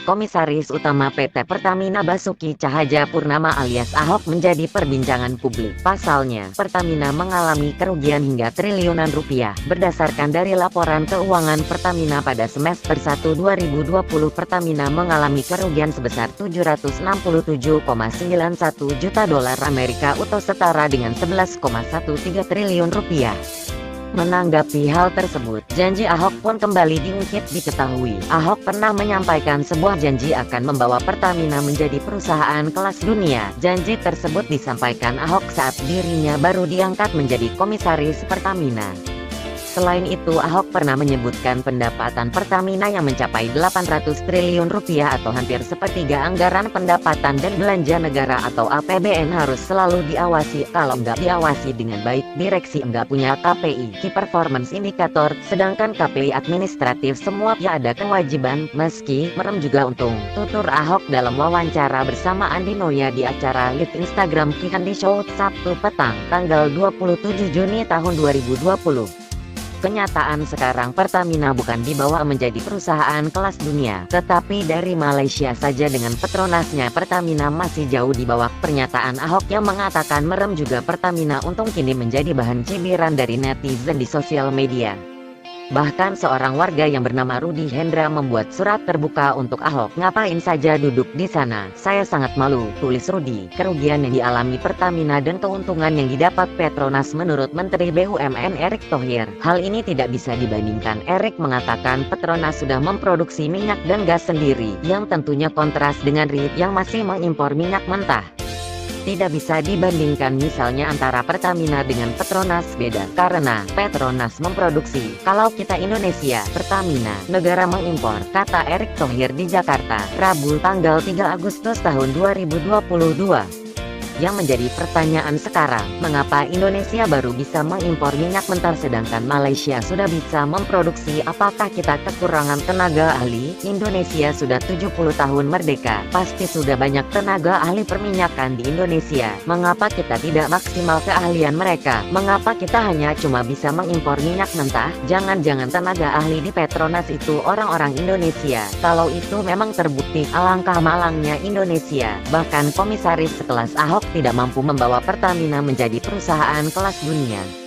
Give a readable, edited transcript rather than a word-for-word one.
Komisaris Utama PT Pertamina Basuki Cahayapurnama alias Ahok menjadi perbincangan publik. Pasalnya, Pertamina mengalami kerugian hingga triliunan rupiah. Berdasarkan dari laporan keuangan Pertamina pada semester 1 2020, Pertamina mengalami kerugian sebesar 767,91 juta dolar Amerika atau setara dengan 11,13 triliun rupiah. Menanggapi hal tersebut, janji Ahok pun kembali diungkit. Diketahui, Ahok pernah menyampaikan sebuah janji akan membawa Pertamina menjadi perusahaan kelas dunia. Janji tersebut disampaikan Ahok saat dirinya baru diangkat menjadi komisaris Pertamina. Selain itu, Ahok pernah menyebutkan pendapatan Pertamina yang mencapai 800 triliun rupiah atau hampir sepertiga anggaran pendapatan dan belanja negara atau APBN harus selalu diawasi. Kalau nggak diawasi dengan baik, direksi nggak punya KPI, Key Performance Indicator, sedangkan KPI administratif semua ya ada kewajiban, meski merem juga untung. Tutur Ahok dalam wawancara bersama Andi Noya di acara live Instagram Andi Show Sabtu petang, tanggal 27 Juni tahun 2020. Kenyataan sekarang Pertamina bukan dibawa menjadi perusahaan kelas dunia, tetapi dari Malaysia saja dengan Petronasnya Pertamina masih jauh di bawah. Pernyataan Ahok yang mengatakan merem juga Pertamina untung kini menjadi bahan cibiran dari netizen di sosial media. Bahkan seorang warga yang bernama Rudi Hendra membuat surat terbuka untuk Ahok. "Ngapain saja duduk di sana? Saya sangat malu," tulis Rudi. Kerugian yang dialami Pertamina dan keuntungan yang didapat Petronas menurut Menteri BUMN Erick Thohir, hal ini tidak bisa dibandingkan. Erick mengatakan Petronas sudah memproduksi minyak dan gas sendiri, yang tentunya kontras dengan RIT yang masih mengimpor minyak mentah. Tidak bisa dibandingkan misalnya antara Pertamina dengan Petronas, beda karena Petronas memproduksi, kalau kita Indonesia, Pertamina, negara mengimpor, kata Erick Thohir di Jakarta, Rabu tanggal 3 Agustus tahun 2022. Yang menjadi pertanyaan sekarang, mengapa Indonesia baru bisa mengimpor minyak mentah sedangkan Malaysia sudah bisa memproduksi? Apakah kita kekurangan tenaga ahli? Indonesia sudah 70 tahun merdeka, pasti sudah banyak tenaga ahli perminyakan di Indonesia. Mengapa kita tidak maksimal keahlian mereka? Mengapa kita hanya cuma bisa mengimpor minyak mentah? Jangan-jangan tenaga ahli di Petronas itu orang-orang Indonesia? Kalau itu memang terbukti, alangkah malangnya Indonesia. Bahkan komisaris sekelas Ahok tidak mampu membawa Pertamina menjadi perusahaan kelas dunia.